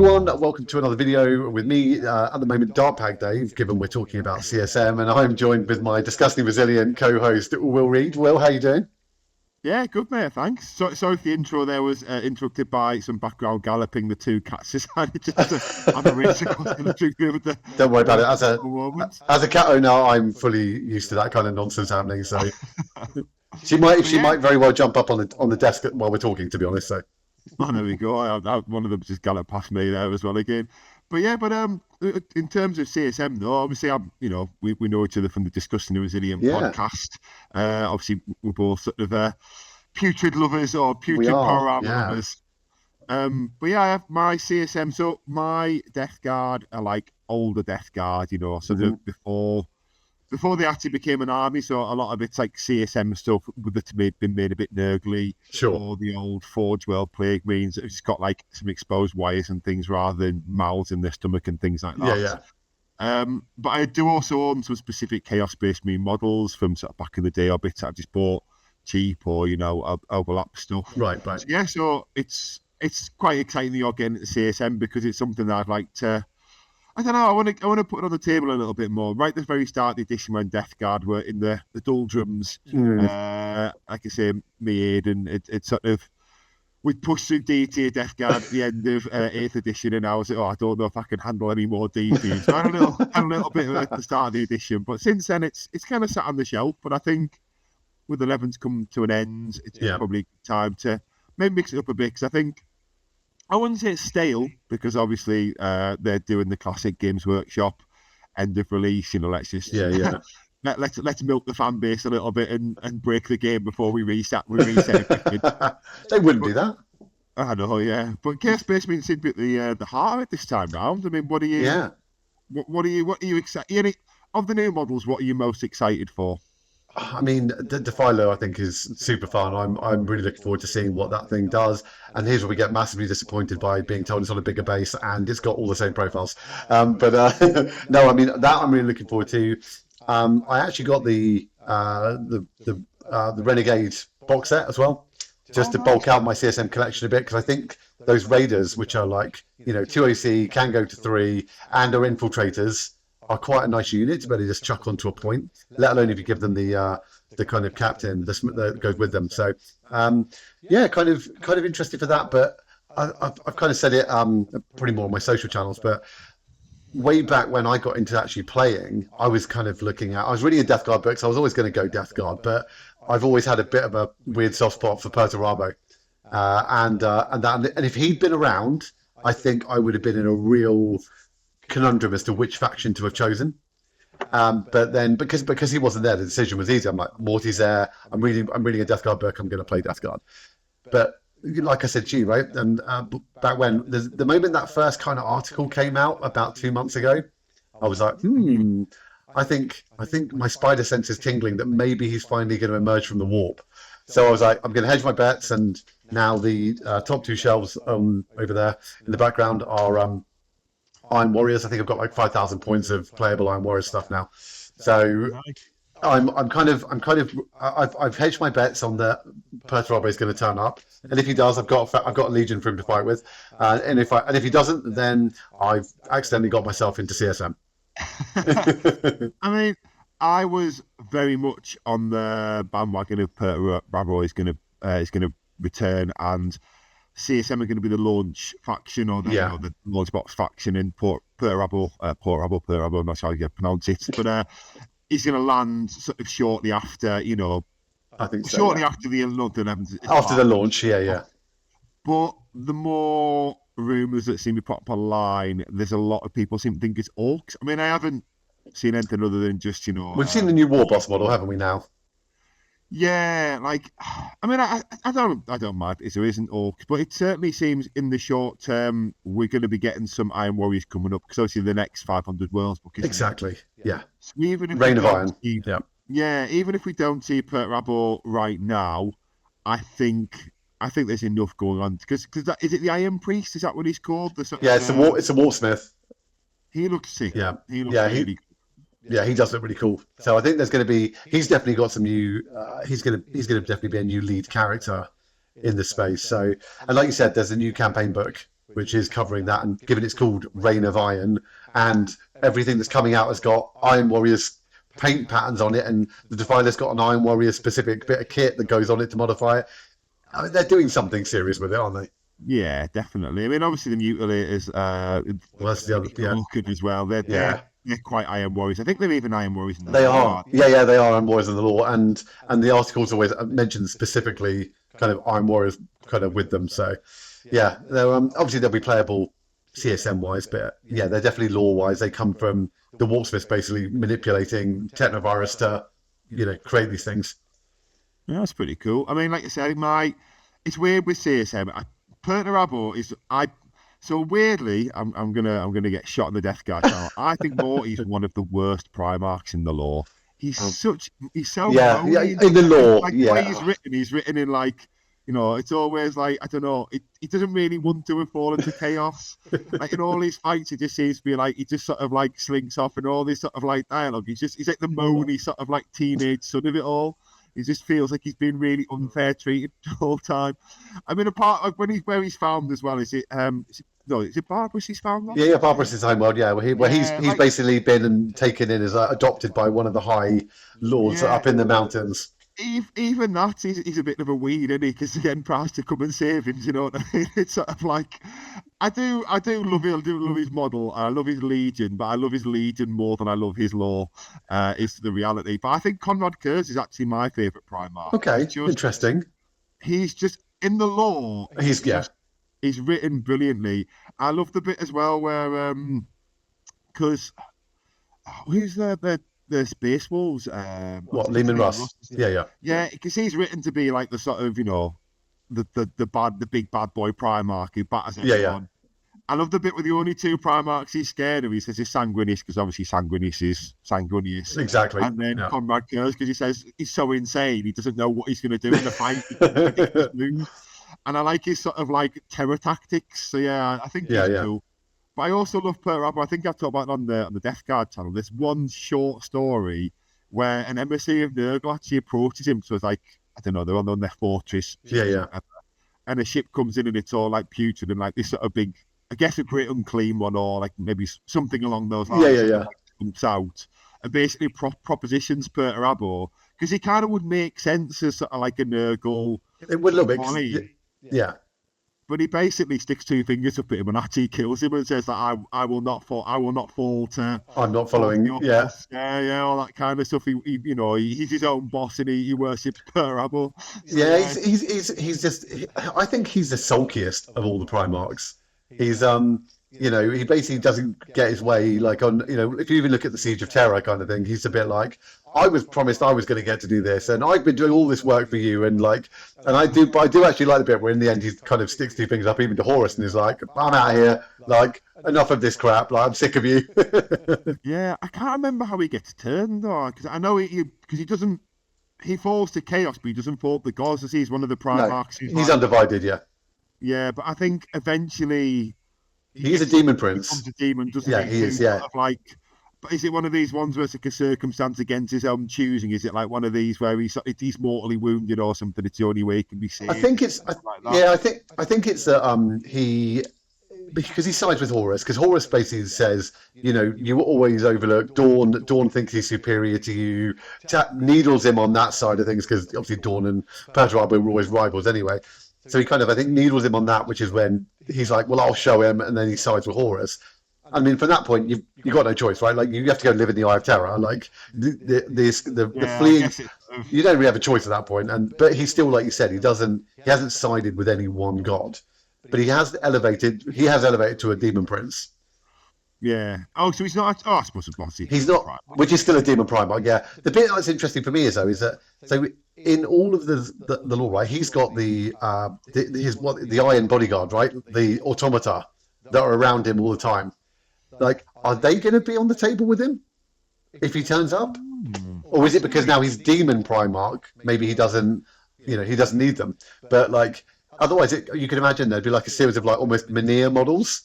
everyone, welcome to another video with me, at the moment DeathGuardDave, given we're talking about CSM, and I'm joined with my disgustingly resilient co-host, Will Reed. Will, how you doing? Yeah, good mate, thanks. Sorry if the intro there was interrupted by some background galloping. The two cats decided just to have a race across the street with the. Don't worry about it. As a cat owner, I'm fully used to that kind of nonsense happening. So she might very well jump up on the desk while we're talking. To be honest, so. Oh, there we go. One of them just galloped past me there as well again. But yeah, in terms of CSM though, obviously we know each other from the Discussing the Resilient podcast. Obviously we're both sort of putrid lovers or putrid power armor lovers. But yeah, I have my CSM. So my Death Guard are like older Death Guard, so before they actually became an army, so a lot of it's like CSM stuff that's been made a bit nurgly. Sure. Or the old Forge World Plague means it's got like some exposed wires and things rather than mouths in their stomach and things like that. Yeah. But I do also own some specific Chaos-based mean models from sort of back in the day, or bits I've just bought cheap or, overlap stuff. Right. So, yeah, so it's quite exciting that you're getting into CSM because it's something that I'd like to... I don't know. I want to put it on the table a little bit more. Right at the very start of the edition, when Death Guard were in the doldrums, like I say, me Aiden, it sort of we pushed through D tier Death Guard at the end of 8th edition, and I was like, I don't know if I can handle any more D tier. So I had a little bit at the start of the edition, but since then it's kind of sat on the shelf. But I think with 11's come to an end, it's probably time to maybe mix it up a bit because I think. I wouldn't say it's stale because obviously they're doing the classic Games Workshop end of release. Let's just let's milk the fan base a little bit and break the game before we reset. They wouldn't do that. I know, yeah. But Chaos Space seems to be at the heart of it this time round. I mean, what are you? Yeah. What are you excited? Of the new models, what are you most excited for? I mean, Defiler, I think, is super fun. I'm really looking forward to seeing what that thing does. And here's where we get massively disappointed by being told it's on a bigger base and it's got all the same profiles. No, I mean that I'm really looking forward to. I actually got the Renegade box set as well, just to bulk out my CSM collection a bit because I think those Raiders, which are like 2 OC, can go to 3, and are infiltrators, are quite a nice unit to really just chuck onto a point, let alone if you give them the kind of captain that goes with them. So kind of interested for that. But I've kind of said it probably more on my social channels. But way back when I got into actually playing, I was kind of I was reading a Death Guard book, so I was always going to go Death Guard. But I've always had a bit of a weird soft spot for Perturabo, and if he'd been around, I think I would have been in a real conundrum as to which faction to have chosen, but then because he wasn't there, the decision was easy. I'm like, Morty's there. I'm reading a Death Guard book. I'm going to play Death Guard. But like I said to you, right, and back when the moment that first kind of article came out about 2 months ago, I was like, I think my spider sense is tingling that maybe he's finally going to emerge from the warp. So I was like, I'm going to hedge my bets, and now the top 2 shelves over there in the background are Iron Warriors. I think I've got like 5,000 points of playable Iron Warriors stuff now. So I've hedged my bets on the Perturabo is going to turn up, and if he does, I've got a Legion for him to fight with, and if he doesn't, then I've accidentally got myself into CSM. I mean, I was very much on the bandwagon of Perturabo is going to return, and CSM are going to be the launch faction or the launch box faction in Perturabo. I'm not sure how you pronounce it, but he's going to land sort of shortly after, I think so, shortly after the London Evans. After the launch, yeah. But the more rumours that seem to pop online, there's a lot of people seem to think it's orcs. I mean, I haven't seen anything other than just, We've seen the new War Boss model, haven't we now? Yeah, I mean, I don't mind if there isn't orcs, but it certainly seems in the short term we're going to be getting some Iron Warriors coming up because obviously the next 500 Worlds book. Exactly. Yeah. So even if Reign of Iron. Even if we don't see Perturabo right now, I think there's enough going on because is it the Iron Priest? Is that what he's called? It's a Warsmith. He looks sick. Yeah. He looks really good. Yeah, he does look really cool. So I think there's going to be. He's definitely got some new. He's going to definitely be a new lead character in the space. So, and like you said, there's a new campaign book which is covering that, and given it's called Reign of Iron, and everything that's coming out has got Iron Warriors paint patterns on it, and the Defiler's got an Iron Warriors specific bit of kit that goes on it to modify it. I mean, they're doing something serious with it, aren't they? Yeah, definitely. I mean, obviously the Mutilators, Well, that's the other, Vulcan as well. They're quite Iron Warriors. I think they're even Iron Warriors. They are. Yeah, they are Iron Warriors in the lore, and the articles always mention specifically kind of Iron Warriors kind of with them. So, yeah, they're obviously they'll be playable CSM wise, but yeah, they're definitely lore wise. They come from the Warpsmiths basically manipulating Technovirus to, create these things. Yeah, that's pretty cool. I mean, like I said, it's weird with CSM. Perturabo is So weirdly, I'm gonna get shot in the Death Guard channel. I think Morty's one of the worst Primarchs in the lore. He's so yeah, in the lore. Like the way he's written in like, it's always like, I don't know, he doesn't really want to fall into chaos. Like in all his fights, it just seems to be like he just sort of like slinks off and all this sort of like dialogue. He's like the moany sort of like teenage son of it all. He just feels like he's been really unfair treated the whole time. I mean, apart of where he's found as well, is it Barbarous he's found? That? Yeah, Barbarous is homeworld. Yeah, he's basically been taken in as adopted by one of the High Lords up in the mountains. Even that, he's a bit of a weed, isn't he? Because the Emperor's to come and save him. You know what I mean? It's sort of like, I do love his model. I love his Legion, but I love his Legion more than I love his lore. Is the reality. But I think Conrad Kurz is actually my favourite Primarch. Okay, interesting. He's just in the lore. He's written brilliantly. I love the bit as well where because who's the Space Wolves? Lehman Russ? Yeah, because he's written to be like the sort of the big bad boy Primarch who batters everyone. Yeah. I love the bit with the only two Primarchs he's scared of. He says he's Sanguinius because obviously Sanguinius is Sanguinius. Exactly. And then Conrad Kurz because he says he's so insane he doesn't know what he's going to do in the fight. And I like his sort of like terror tactics. So yeah, I think he's cool. But I also love Perturabo. I think I talked about it on the Death Guard channel. There's one short story where an emissary of Nurgle actually approaches him. So it's like, I don't know, they're on their fortress. And a ship comes in and it's all like putrid and like this sort of big, I guess a great unclean one or like maybe something along those lines. Like, comes out and basically propositions Perturabo because he kind of would make sense as sort of like a Nurgle. It would a little bit. Yeah. But he basically sticks two fingers up at him and actually kills him and says that I will not fall to. I'm not following. All that kind of stuff. He's his own boss and he worships Perturabo. Yeah, he's just. I think he's the sulkiest of all the Primarchs. He's he basically doesn't get his way. Like on, if you even look at the Siege of Terror kind of thing, he's a bit like, I was promised I was going to get to do this, and I've been doing all this work for you, and I do actually like the bit where in the end he kind of sticks two fingers up even to Horus and is like, I'm out of here, like enough of this crap, like I'm sick of you. Yeah, I can't remember how he gets turned though, because I know he doesn't. He falls to chaos, but he doesn't fall to the gods. As he's one of the Primarchs. No, he's undivided, yeah. Yeah, but I think eventually. He's a demon prince. He becomes a demon, doesn't he? He is, yeah. But is it one of these ones where it's like a circumstance against his own choosing? Is it like one of these where he's mortally wounded or something? It's the only way he can be saved. I think it's I think it's he because he sides with Horus because Horus basically says you always overlook Dawn. Dawn thinks he's superior to you. Needles him on that side of things because obviously Dawn and Perturabo were always rivals anyway. So he kind of, I think, needles him on that, which is when he's like, well, I'll show him, and then he sides with Horus. I mean, from that point, you've got no choice, right? Like, you have to go live in the Eye of Terror. Like, the fleeing, you don't really have a choice at that point. But he's still, like you said, he hasn't sided with any one god. But he has elevated to a demon prince. Yeah. Oh, so he's not. Oh, I suppose he's not, which is still a demon Primarch. Yeah. The bit that's interesting for me is that in all of the lore, right? He's got the Iron Bodyguard, right? The automata that are around him all the time. Like, are they going to be on the table with him if he turns up, or is it because now he's demon Primarch? Maybe he doesn't need them. But like, otherwise, you can imagine there'd be like a series of like almost Menhir models.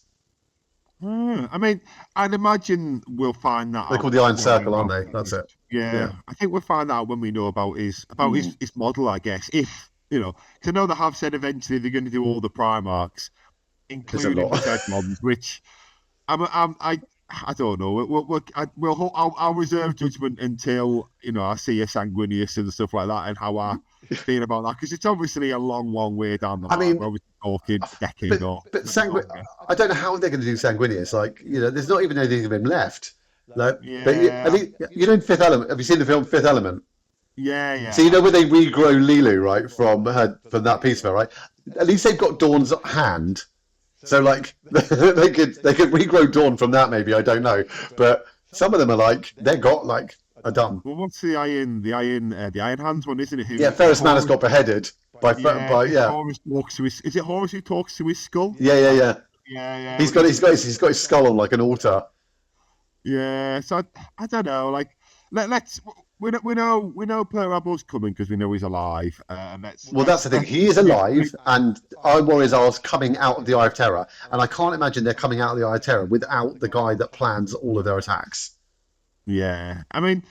I mean, I'd imagine we'll find that. They're called the Iron Circle, aren't they? That's it. Yeah, I think we'll find out when we know about his model. I guess if because I know they have said eventually they're going to do all the Primarchs. including lot. the dead ones, which I don't know. I'll reserve judgment until I see a Sanguinius and stuff like that, and how I feel about that, because it's obviously a long, long way down the line. I mean, we're obviously talking a decade or. But I don't know how they're going to do Sanguinius. Like, there's not even anything of him left. Like, but Yeah. in Fifth Element, have you seen the film Fifth Element? Yeah. So where they regrow Lilu, right, from that piece of her, right? At least they've got Dawn's hand. So like they could regrow Dawn from that, maybe, I don't know. But some of them are like are done. Well, what's the Iron Hands one, isn't it? Ferrus Manus got beheaded by Horus talks to his, is it Horus who talks to his skull? Yeah. Yeah. He's got his skull on like an altar. Yeah, so I don't know. Like, we know Per Rabble's coming because we know he's alive. That's the thing. He is alive, and Iron Warriors are coming out of the Eye of Terror, and I can't imagine they're coming out of the Eye of Terror without the guy that plans all of their attacks. Yeah, I mean,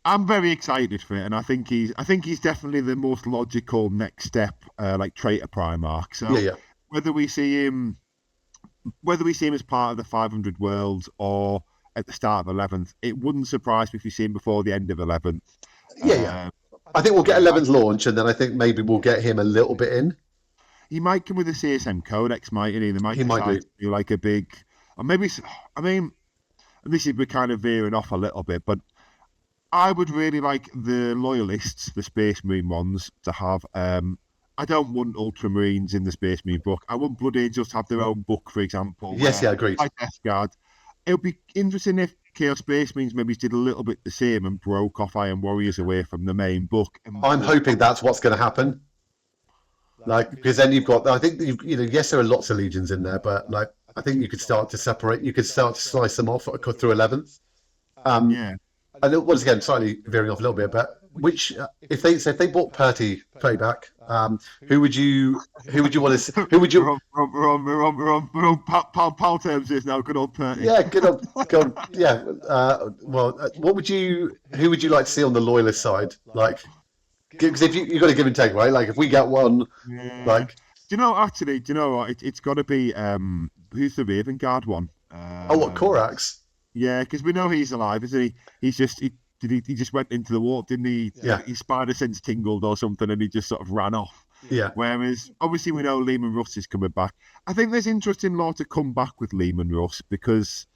I'm very excited for it, and I think he's definitely the most logical next step, like traitor Primarch. So whether we see him as part of the 500 Worlds or at the start of 11th, it wouldn't surprise me if you see him before the end of 11th. I think we'll get 11th launch, and then I think maybe we'll get him a little bit in. He might come with a CSM Codex, mightn't he? He might do like a big, or maybe. I mean, we're kind of veering off a little bit, but I would really like the Loyalists, the Space Marine ones, to have. I don't want Ultramarines in the Space Marine book. I want Blood Angels to have their own book, for example. Yes, agreed. Like Death Guard. It would be interesting if Chaos Space Marines maybe did a little bit the same and broke off Iron Warriors away from the main book. I'm hoping that's what's going to happen. Like, because then you've got, I think, yes, there are lots of legions in there, but like, I think you could start to separate, you could start to slice them off through 11th. And once again, slightly veering off a little bit, but if they bought Purty playback, who would you want to? Who would you? We're on pal terms is now. Good old Purty. Yeah, good old. Yeah. Who would you like to see on the Loyalist side? Like, because if you got to give and take, right? Like, if we get one, like. Do you know what? It's got to be who's the Raven Guard one? Corax? Yeah, because we know he's alive, isn't he? He just went into the warp, didn't he? Yeah. His spider sense tingled or something, and he just sort of ran off. Yeah. Whereas, obviously, we know Lehman Russ is coming back. I think there's interesting law to come back with Lehman Russ, because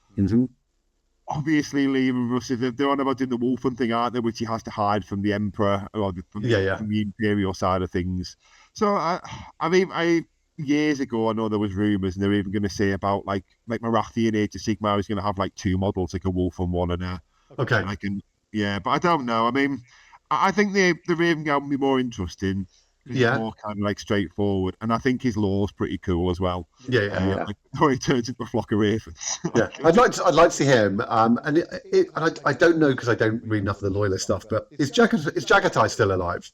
obviously Lehman Russ, they're on about doing the Wolfen thing, aren't they? Which he has to hide from the Emperor or from the Imperial side of things. So, I mean, years ago, I know there was rumours, and they were even going to say about like Marathian Age of Sigmar is going to have like two models, like a wolf and one, and but I don't know. I mean, I think the Raven Guard would be more interesting. It's more kind of like straightforward, and I think his law's pretty cool as well. Like, how he turns into a flock of ravens. I'd like to see him. And I don't know because I don't read enough of the Loyalist stuff. But is Jagatai still alive?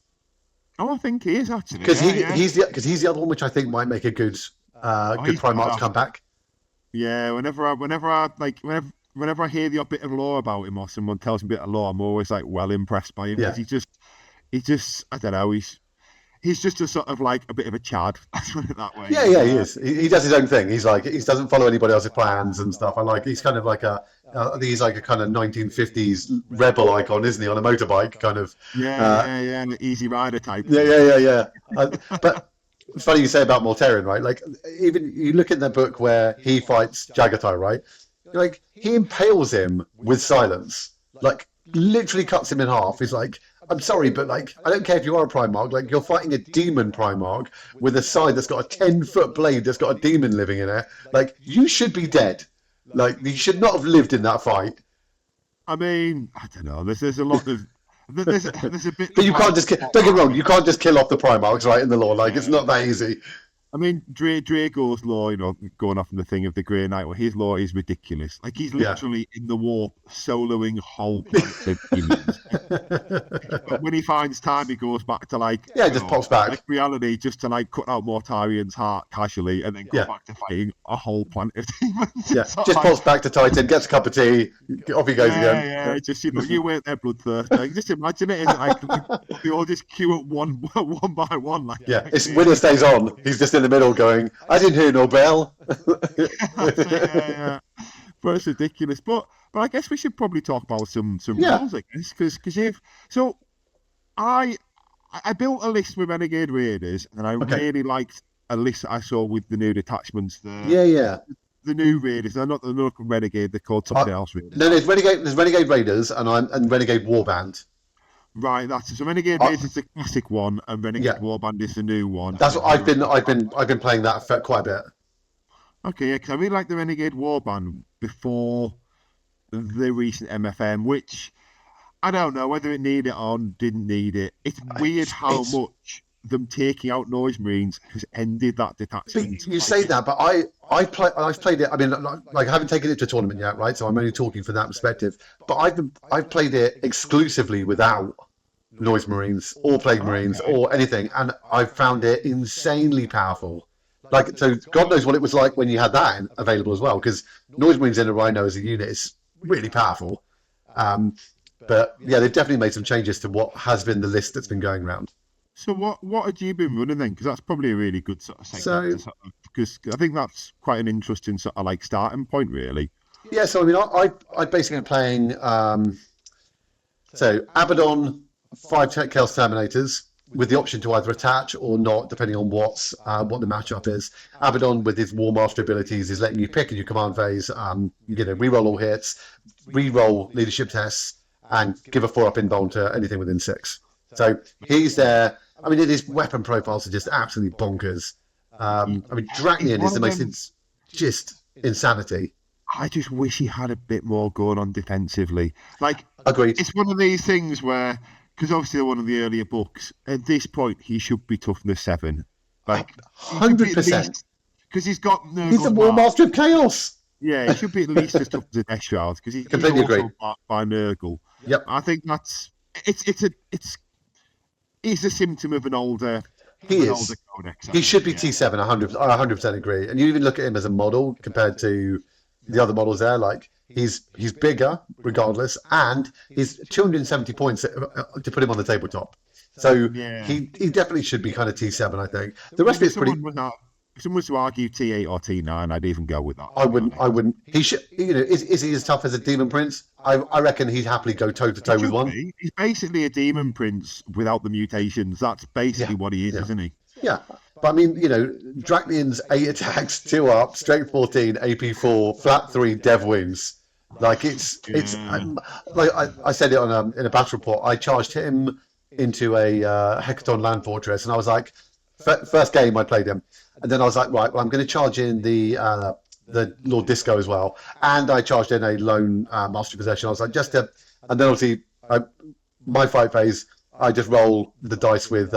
Oh, I think he is actually. Because he's the other one which I think might make a good Primarch to come back. Yeah, whenever I hear the bit of lore about him or someone tells me a bit of lore, I'm always like well impressed by him. Yeah. He just I don't know, he's just a sort of like a bit of a Chad. Let's put it that way. Yeah, he is. He does his own thing. He's like, he doesn't follow anybody else's plans and stuff. I like, he's kind of like I think he's like a kind of 1950s rebel icon, isn't he, on a motorbike, kind of. An easy rider type. Yeah. But it's funny you say about Mortarion, right? Like, even you look at the book where he fights Jagatai, right? Like, he impales him with silence. Like, literally cuts him in half. He's like, I'm sorry, but like, I don't care if you are a Primarch. Like, you're fighting a demon Primarch with a side that's got a 10-foot blade that's got a demon living in it. Like, you should be dead. Like, you should not have lived in that fight. I mean, I don't know. There's a lot of there's a bit. But you can't just don't get me wrong. You can't just kill off the Primarchs, right? In the lore, like it's not that easy. I mean, Drago's law, going off on the thing of the Grey Knight, well, his law is ridiculous. Like, he's literally in the warp, soloing whole planets of demons. But when he finds time, he goes back to, like... just pops back. Like, reality, just to, like, cut out Mortarion's heart casually, and then go back to fighting a whole planet of demons. Yeah, just pops back to Titan, gets a cup of tea, off he goes again. Yeah, just, you weren't their bloodthirst. Like, just imagine it, like, they all just queue up one by one. Like, it's winner stays on. He's just in the middle going, I didn't hear no bell. Yeah. But it's ridiculous. But I guess we should probably talk about some Yeah. rules, I guess, because you've so I I built a list with Renegade Raiders, and I Okay. really liked a list that I saw with the new detachments. Yeah. The new Raiders. They're not Renegade. They're called something else. Raiders. No, there's Renegade Raiders and Renegade Warband. Right, that's it. So Renegade Uh, Raiders is the classic one, and Renegade yeah, Warband is the new one. that's what I've been playing that for quite a bit. Okay, yeah, because I really like the Renegade Warband before the recent MFM, which I don't know whether it needed it or didn't need it. It's weird how It's much them taking out Noise Marines has ended that detachment. you say that, but I've played it. I mean, like I haven't taken it to a tournament yet, right? So I'm only talking from that perspective. But I've played it exclusively without Noise Marines or Plague Marines or anything, and I found it insanely powerful. Like, so God knows what it was like when you had that available as well, because Noise Marines in a Rhino as a unit is really powerful. But yeah, they've definitely made some changes to what has been the list that's been going around. So what had you been running then? Because that's probably a really good sort of segment. So Because I think that's quite an interesting sort of like starting point, really. yeah, so I mean, I basically am playing so Abaddon, 5 Chaos Terminators with the option to either attach or not, depending on what the matchup is. Abaddon with his War Master abilities is letting you pick in your command phase, reroll all hits, reroll leadership tests, and give a 4-up invuln to anything within 6. So he's there. I mean, his weapon profiles are just absolutely bonkers. I mean, Dracnian is the most just insanity. I just wish he had a bit more going on defensively. Like, Agreed. it's one of these things where, because obviously they're one of the earlier books, at this point he should be toughness 7. Like, 100%. Because he's got Nurgle. He's the War Master of Chaos. Yeah, he should be at least as tough as a Death Shroud because he's Completely also agree. backed by Nurgle. Yep. I think he's a symptom of an older. He an is. Older codex, He should be yeah. T7. 100% agree. And you even look at him as a model compared to the other models there. Like he's bigger, regardless, and he's 270 points to put him on the tabletop. So Yeah. he definitely should be kind of T7. I think the rest of it's pretty. If someone was to argue T8 or T9, I'd even go with that. I wouldn't. He should. Is he as tough as a Demon Prince? I reckon he'd happily go toe to toe with one. He's basically a Demon Prince without the mutations. That's basically what he is, isn't he? Yeah, but I mean, Dracnian's 8 attacks, 2 up, strength 14, AP 4, flat 3, dev wings. Like it's like I said it on in a battle report. I charged him into a Hecaton land fortress, and I was like, first game I played him, and then I was like, right, well I'm going to charge in the Lord Disco as well, and I charged in a lone Master of Possession. I was like, and then obviously my fight phase, I just roll the dice with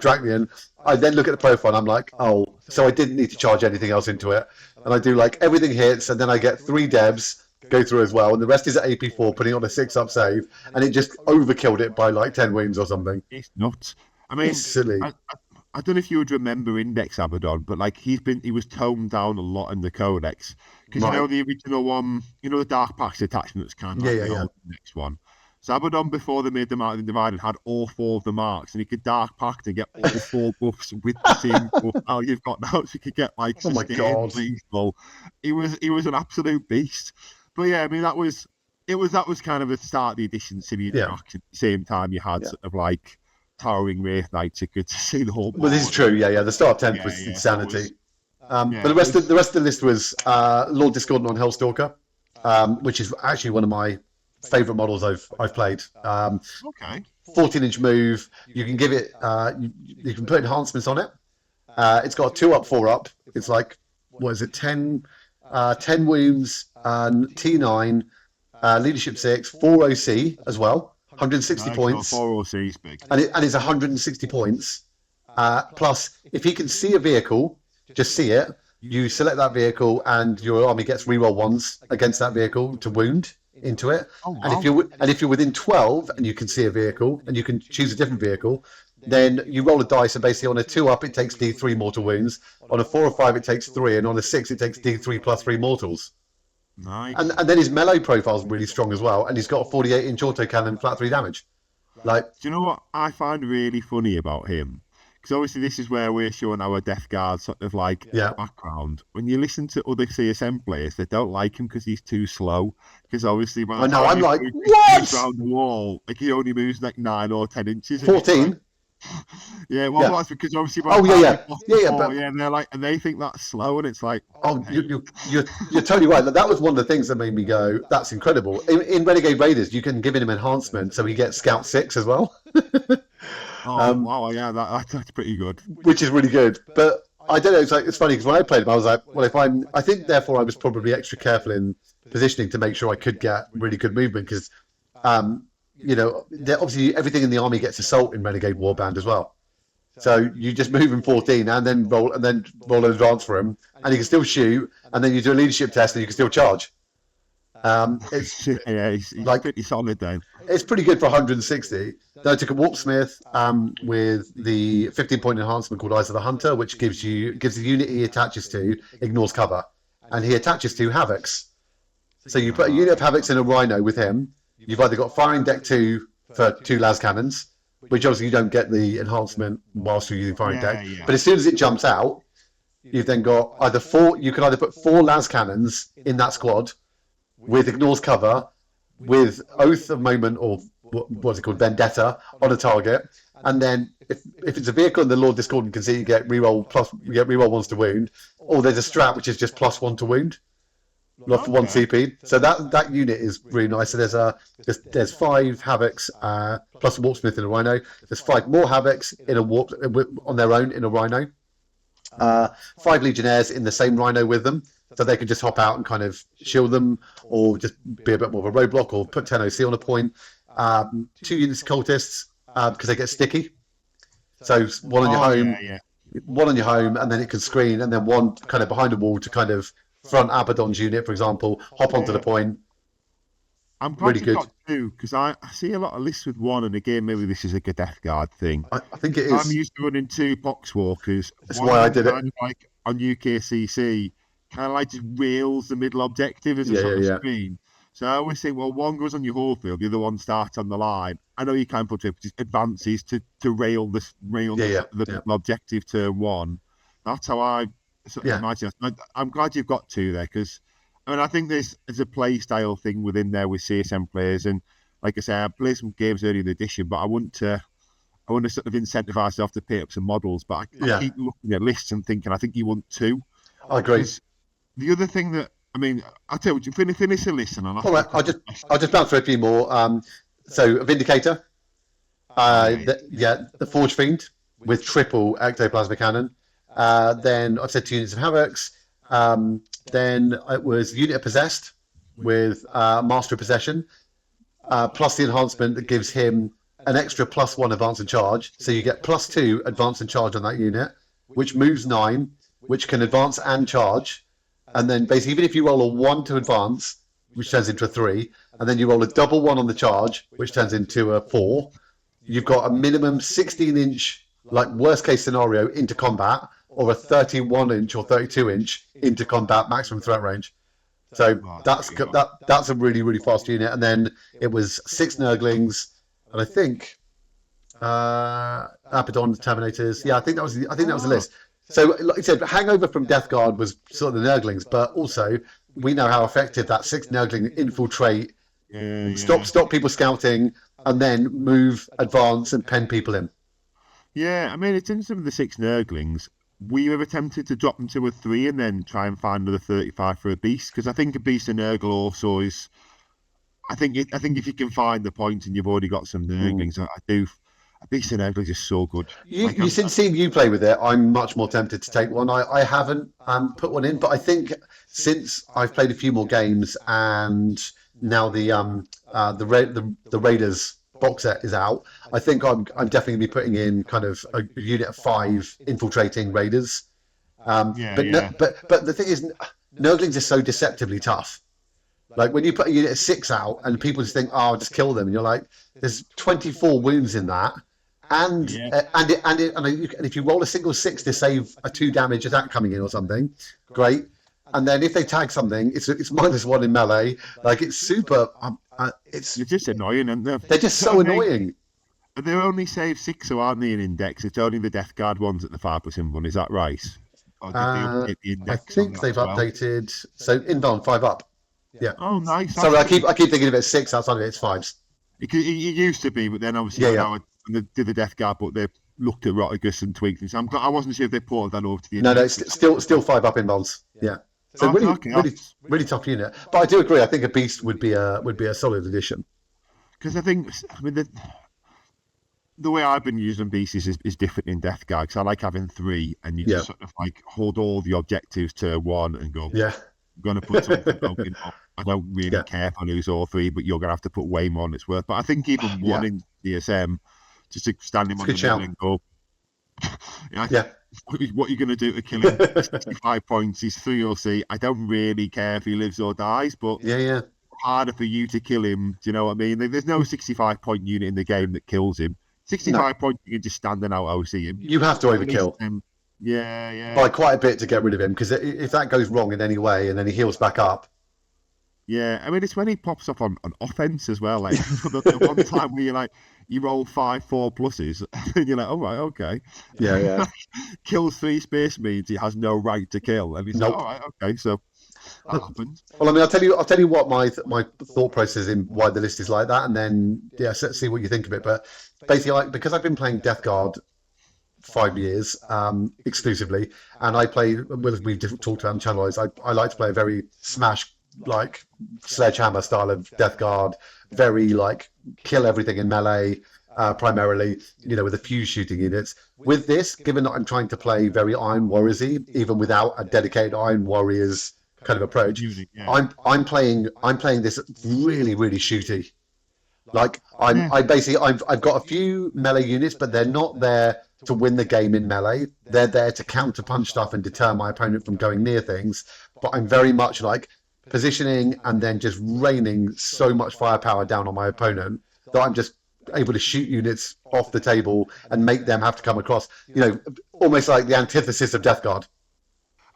Dracnian. I then look at the profile and I'm like, oh, so I didn't need to charge anything else into it. And I do like everything hits, and then I get 3 devs go through as well, and the rest is at AP4, putting on a 6-up save, and it just overkilled it by like 10 wins or something. It's nuts. I mean, It's silly. I don't know if you would remember Index Abaddon, but like he was toned down a lot in the Codex because Right. the original one, the Dark Pax attachment that's kind of like the old Index one. So Abaddon, before they made the Mark of the Divided, had all 4 of the marks, and he could Dark Pact and get all 4 buffs with the same buff how you've got now. So you could get like Oh my God. lethal. He was an absolute beast. But yeah, I mean that was kind of the start of the edition city interaction. At the same time, you had sort of like Towering Wraith Knights. You could see the whole. Well, this is true. Yeah. The start 10th was insanity. But the rest of the list was Lord Discordant on Hellstalker, which is actually one of my favorite models I've played. Okay. 14-inch move. You can give it. You can put enhancements on it. It's got a 2-up, 4-up. It's like, what is it? 10 wounds, T9, leadership 6, 4 OC as well. 160 points. 4 OC is big. And it's 160 points. Plus, if he can see a vehicle, just see it. You select that vehicle, and your army gets reroll 1s against that vehicle to wound into it. Oh, wow. And if you're within 12 and you can see a vehicle and you can choose a different vehicle, then you roll a dice, and basically on a 2-up it takes D3 mortal wounds. On a 4 or 5 it takes 3, and on a 6 it takes D3 plus 3 mortals. Nice. And then his melee profile is really strong as well, and he's got a 48-inch autocannon, flat 3 damage. Like, do you know what I find really funny about him? because obviously this is where we're showing our Death Guard sort of like background. When you listen to other CSM players, they don't like him because he's too slow. Because obviously, by the time I'm you like, move what? around the wall, like he only moves like 9 or 10 inches. 14. Yeah, well, that's because obviously by Oh the time yeah, you cross yeah, the yeah. ball, But and they're like, and they think that's slow, and it's like, oh, you're totally right. That was one of the things that made me go, that's incredible. In Renegade Raiders, you can give him enhancement, so he gets Scout 6 as well. wow, yeah, that's pretty good. Which is really good. But I don't know. It's funny because when I played him, I was like, well, I think therefore I was probably extra careful in positioning to make sure I could get really good movement because, obviously everything in the army gets assault in Renegade Warband as well. So you just move him 14 and then roll an advance for him, and he can still shoot, and then you do a leadership test and you can still charge. It's he's like pretty solid then. It's pretty good for 160. Then I took a Warpsmith with the 15-point enhancement called Eyes of the Hunter, which gives the unit he attaches to ignores cover, and he attaches to Havocs. So you put a unit of Havocs in a Rhino with him. You've either got firing deck 2 for 2 las cannons, which obviously you don't get the enhancement whilst you're using firing deck. Yeah. But as soon as it jumps out, you've then got you can either put 4 las cannons in that squad with ignores cover, with Oath of Moment or what's it called, Vendetta on a target, and then if it's a vehicle in the Lord Discordant can see you get reroll 1s to wound, or there's a strat which is just +1 to wound. Not for 1 CP, so that unit is really nice. So there's 5 Havocs plus a Warpsmith in a Rhino. There's 5 more Havocs in a warp on their own in a Rhino. 5 Legionnaires in the same Rhino with them, so they can just hop out and kind of shield them, or just be a bit more of a roadblock, or put 10 OC on a point. 2 units of Cultists because they get sticky. So one on your home, one on your home, and then it can screen, and then one kind of behind a wall to kind of front Abaddon's unit, for example, hop onto the point. I'm glad you got 2 because I see a lot of lists with 1, and again, maybe this is a good Death Guard thing. I think it is. I'm used to running 2 Poxwalkers. That's why I did it. Like on UKCC, kind of like just rails the middle objective as a sort of screen. So I always think, well, one goes on your whole field, the other one starts on the line. I know you can put it, just advances to rail the middle objective turn 1. That's how I imagine. I'm glad you've got 2 there because, I think there's a play style thing within there with CSM players, and like I say, I played some games early in the edition, but I want to sort of incentivize myself to pay up some models. But I keep looking at lists and thinking, I think you want 2. I agree. The other thing that I'll tell you, finish the list, and I'll just bounce through a few more. So a Vindicator, the Forge Fiend with triple ectoplasmic cannon. Then I've said 2 units of Havocs. Then it was unit of Possessed with Master of Possession, plus the enhancement that gives him an extra +1 advance and charge. So you get +2 advance and charge on that unit, which moves 9, which can advance and charge. And then basically, even if you roll a 1 to advance, which turns into a 3, and then you roll a double 1 on the charge, which turns into a 4, you've got a minimum 16-inch, like worst case scenario, into combat, or a 31-inch or 32-inch into combat maximum threat range. So that's a really, really fast unit. And then it was 6 Nurglings, and I think Abaddon Terminators. Yeah, I think that was the list. So, like I said, hangover from Death Guard was sort of the Nurglings, but also we know how effective that 6 Nurgling infiltrate, stop people scouting, and then move, advance, and pen people in. Yeah, it's in some of the 6 Nurglings. Were you ever tempted to drop them to a 3 and then try and find another 35 for a Beast? Because I think a Beast and Nurgle also is. I think if you can find the point and you've already got some Nurglings, I do. A Beast and Nurgle is just so good. Since seeing you play with it, I'm much more tempted to take one. I haven't put one in, but I think since I've played a few more games and now the Raiders box set is out, I think I'm definitely going to be putting in kind of a unit of 5 infiltrating Raiders. But the thing is, Nurglings are so deceptively tough. Like when you put a unit of 6 out and people just think, "Oh, I'll just kill them," and you're like, "There's 24 wounds in that." And if you roll a single 6 to save a 2 damage attack coming in or something, great. And then if they tag something, it's -1 in melee. Like it's super. It's just annoying, isn't it? They're just so annoying. They're only save 6, so aren't they, in index? It's only the Death Guard ones at the 5% one. Is that right? Or did they update the I index on think that they've as well? updated. So inbound 5 up. Yeah. Oh, nice. Sorry, That's I keep thinking of it as 6 outside of it. It's 5s. It used to be, but then obviously Yeah, when yeah. when they did the Death Guard, but they looked at Rotigus and tweaked things. I wasn't sure if they ported that over to the No, index. it's still 5 up inbounds. Yeah. So Okay, okay. really tough unit. But I do agree. I think a beast would be a solid addition. Because I mean, the way I've been using beasts is different in Death Guard. Because I like having 3, and you just sort of like hold all the objectives to 1 and go. Yeah. I'm going to put something broken up. I don't really care if I lose all 3, but you're going to have to put way more on its worth. But I think even 1 in DSM, just to stand him on the middle and go. What are you going to do to kill him? 65 points. He's 3 or C. I don't really care if he lives or dies, but harder for you to kill him. Do you know what I mean? There's no 65-point unit in the game that kills him. 65 points, you can just standing out OC him. You have to overkill. By quite a bit to get rid of him, because if that goes wrong in any way and then he heals back up. Yeah, I mean, it's when he pops up on offense as well. Like the one time where you roll 5 4+, and you're like, oh, right, okay. Yeah. Kills 3 space means he has no right to kill. And he's like, all right, okay, so that happens. Well, I mean, I'll tell you what my thought process in why the list is like that, and then see what you think of it. But basically, because I've been playing Death Guard 5 years exclusively, and I play, well, we've talked about on channel, I like to play a very smash, like sledgehammer style of Death Guard, very like kill everything in melee, primarily, with a few shooting units. With this, given that I'm trying to play very Iron Warriors-y, even without a dedicated Iron Warriors kind of approach, I'm playing this really, really shooty. Like I've got a few melee units, but they're not there to win the game in melee. They're there to counter punch stuff and deter my opponent from going near things. But I'm very much like positioning and then just raining so much firepower down on my opponent that I'm just able to shoot units off the table and make them have to come across, almost like the antithesis of Death Guard.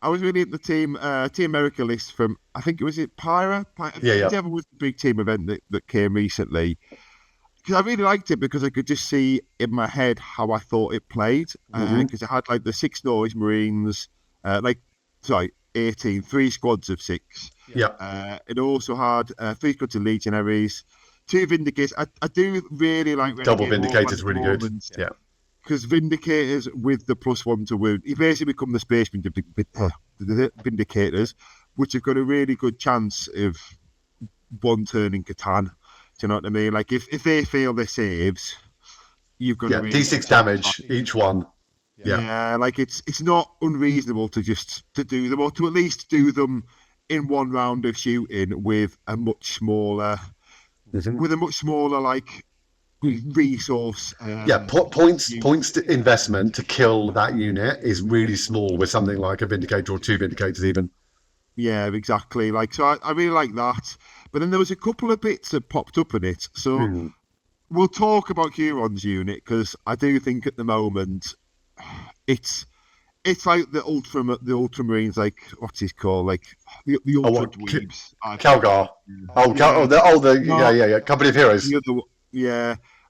I was reading the Team America list from, I think it was Pyra? Whichever was the big team event that came recently. Because I really liked it because I could just see in my head how I thought it played. Because it had like the 6 Norwich Marines, 18, 3 squads of 6. Yeah. It also had 3 squads of Legionaries, 2 Vindicators. I do really like Double Vindicators, really good. Yeah. Because Vindicators with the +1 to wound, you basically become the Space Vindicators, which have got a really good chance of 1 turn in Catan. Do you know what I mean? Like if they fail their saves, you've got really D6 damage each one. Yeah, like it's not unreasonable to do them, or to at least do them in 1 round of shooting with a much smaller like resource. Points to investment to kill that unit is really small with something like a Vindicator or 2 Vindicators even. Yeah, exactly. Like, so I really like that. But then there was a couple of bits that popped up in it. So we'll talk about Huron's unit, because I do think at the moment it's like the Ultramarines, like what's his called, like the Ultra Dweebs. Calgar. Company of Heroes.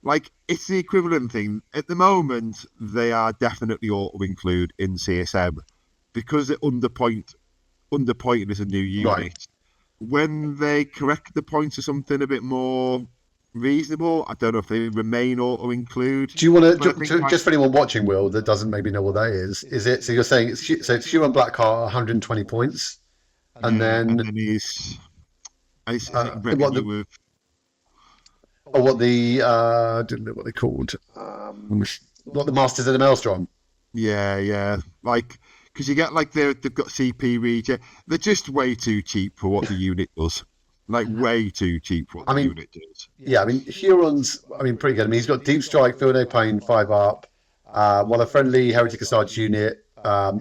Like it's the equivalent thing. At the moment, they are definitely auto-include in CSM because they're underpointed as a new unit. Right. When they correct the points to something a bit more reasonable, I don't know if they remain auto-include. Do you want to just for anyone watching, Will, that doesn't maybe know what that is it? So you're saying it's Huron Blackheart 120 points, and then he's with. What didn't know what they called. What the Masters of the Maelstrom. Yeah. Like, because you get like they've got CP regen. They're just way too cheap for what the unit does. Like way too cheap for what the unit does. Yeah, I mean Huron's pretty good. I mean he's got Deep Strike, Feel No Pain, 5 up. While a friendly Heretic Astartes unit,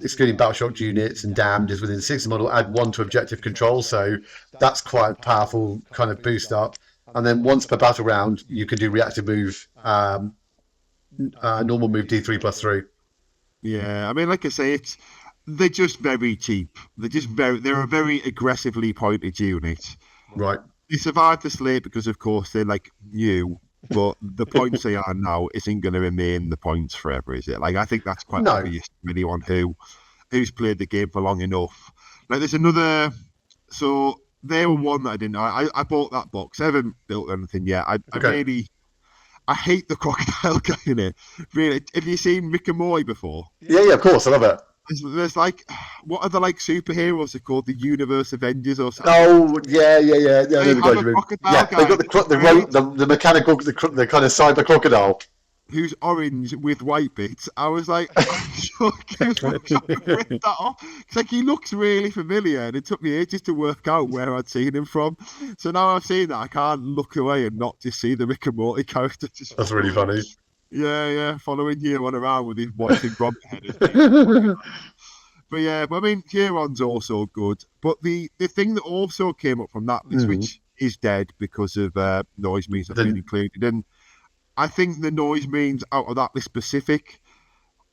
excluding battle shocked units and damned, is within 6 model, add 1 to objective control. So that's quite a powerful kind of boost up. And then once per battle round, you can do reactive move, normal move D3 +3. Yeah, I mean, like I say, they're just very cheap. They're a very aggressively pointed unit. Right. They survived the slate because, of course, they're like new. but the points they are now isn't going to remain the points forever, is it? Like, I think that's quite No. obvious to anyone who's played the game for long enough. Like, there's another. So there were one that I didn't know. I bought that box. I haven't built anything yet. I hate the crocodile guy in it. Really, have you seen Rick and Morty before? Yeah, of course, I love it. There's like, what are the like superheroes? They're called the Universe Avengers or something. Oh, yeah. They I know the have guys a you mean. crocodile Yeah, guy they got the mechanical, the kind of cyber crocodile. who's orange with white bits. I was like, I'm sure trying to rip that off. It's like he looks really familiar, and it took me ages to work out where I'd seen him from. So now I've seen that, I can't look away and not just see the Rick and Morty character. That's really funny. Yeah, following Huron around with his watching Rob head. But yeah, I mean, Huron's also good. But the thing that also came up from that list, which is dead because of noise means not being included, and I think the noise means out of that list specific,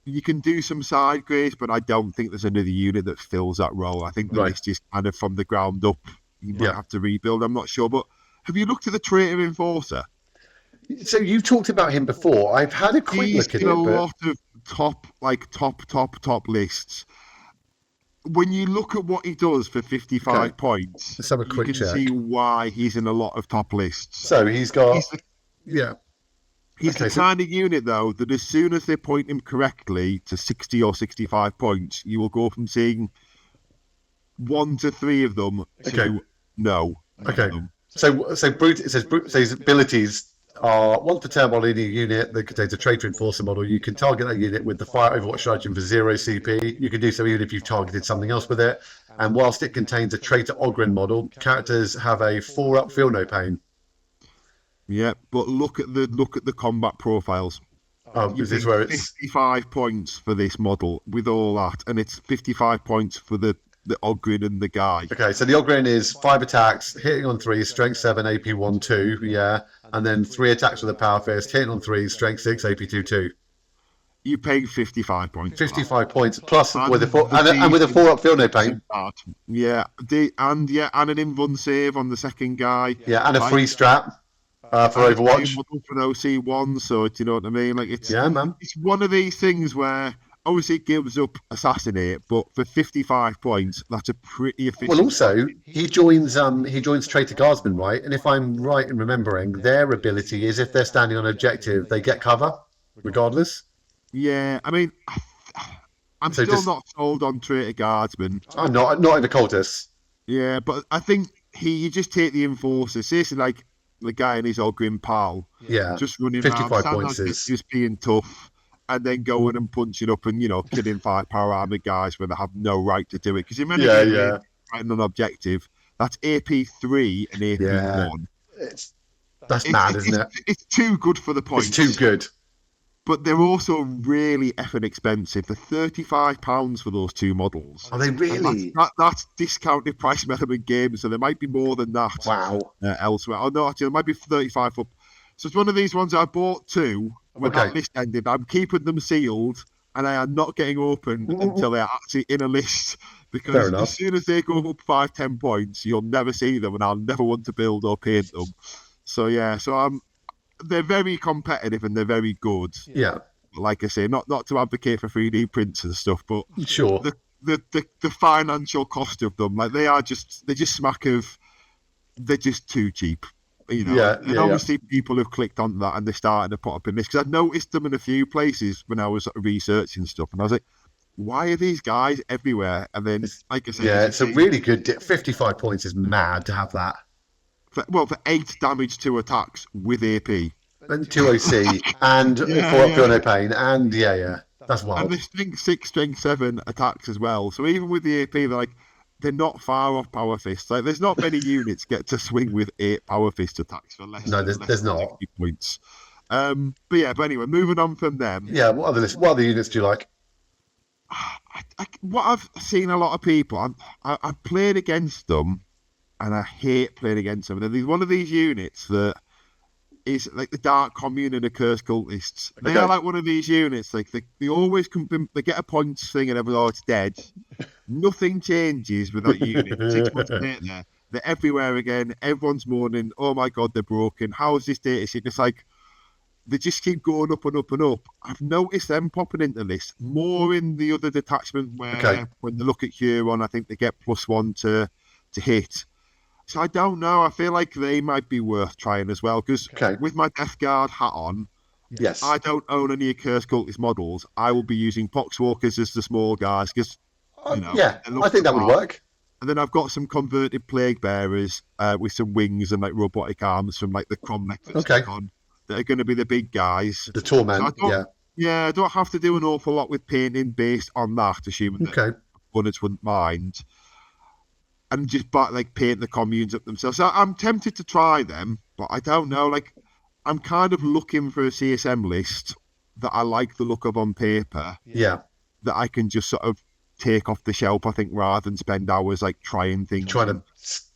you can do some side grades, but I don't think there's another unit that fills that role. I think the list is kind of from the ground up. You might have to rebuild. I'm not sure, but have you looked at the Traitor Enforcer? So you talked about him before. I've had a quick look at it. He's in a lot of top lists. When you look at what he does for 55 points, Let's have a quick you can check. see why he's in a lot of top lists. So he's got... He's the kind of unit, though, that as soon as they point him correctly to 60 or 65 points, you will go from seeing 1 to 3 of them to no. Okay. So his abilities are 1 per turn model in a unit that contains a traitor enforcer model. You can target that unit with the fire overwatch strategy for 0 CP. You can do so even if you've targeted something else with it. And whilst it contains a traitor Ogren model, characters have a 4-up feel no pain. Yeah, but look at the combat profiles. Oh, is this where it's 55 points for this model with all that, and it's 55 points for the Ogren and the guy. Okay, so the Ogren is 5 attacks, hitting on 3, strength 7, AP 1, 2, and then 3 attacks with a power fist, hitting on 3, strength 6, AP 2, 2. You pay 55 points. 55 points plus with a 4-up feel no pain. Yeah, and an invuln save on the second guy. Yeah, and a free strap. For Overwatch. For OC1, so do you know what I mean? Like it's man. It's one of these things where obviously it gives up Assassinate, but for 55 points, that's a pretty efficient. Well, also he joins Traitor Guardsmen, right? And if I'm right in remembering, their ability is if they're standing on objective, they get cover, regardless. Yeah, I mean, I'm still not sold on Traitor Guardsmen. I'm not in the cultists. Yeah, but I think you just take the Enforcer, seriously, like the guy and his Ogren pal, just running 55 around, points is just being tough, and then going and punching up and killing 5 power armored guys when they have no right to do it. Because you're fighting an objective, that's AP 3 and AP 1. That's mad, isn't it? It's too good for the points. It's too good. But they're also really effing expensive. They're £35 for those 2 models. Are they really? That's discounted price Element games, so there might be more than that. Wow. Elsewhere. Oh no, actually, there might be 35 for. So it's one of these ones I bought 2 when that list ended. I'm keeping them sealed, and I am not getting open until they're actually in a list. Because as soon as they go up 5-10 points, you'll never see them, and I'll never want to build or paint them. So they're very competitive and they're very good. Yeah. Like I say, not to advocate for 3D prints and stuff, but sure. The financial cost of them, like they just smack of, they're just too cheap. And obviously people have clicked on that and they're starting to put up in this, because I've noticed them in a few places when I was researching stuff, and I was like, why are these guys everywhere? And then, like I said, it's a really good 55 points is mad to have that. For 8 damage to attacks with AP. And 2 OC, and 4-up feel no pain, and that's wild. And the strength 6, strength 7 attacks as well. So even with the AP, they're not far off power fists. Like there's not many units get to swing with 8 power fist attacks for less. No, there's not 60 points. But anyway, moving on from them. Yeah, what other units do you like? What I've seen a lot of people, I've played against them. And I hate playing against them. And there's one of these units that is like the Dark Commune and the Cursed Cultists. They are like one of these units. Like they always they get a points thing and it's dead. Nothing changes with that unit. 6 months later, they're everywhere again. Everyone's mourning. Oh my God, they're broken. How is this data sheet? It's like, they just keep going up and up and up. I've noticed them popping into this more in the other detachment where when they look at Huron, I think they get +1 to hit. So I don't know. I feel like they might be worth trying as well, because with my Death Guard hat on, yes, I don't own any Cursed Cultist models. I will be using Poxwalkers as the small guys, because I think that would work. And then I've got some converted Plague Bearers with some wings and like robotic arms from like the Cromlech that's on that are going to be the big guys. The Torment, I don't have to do an awful lot with painting based on that, assuming that opponents wouldn't mind. And just paint the communes up themselves. So I'm tempted to try them, but I don't know. Like, I'm kind of looking for a CSM list that I like the look of on paper. Yeah. That I can just sort of take off the shelf, I think, rather than spend hours like trying things.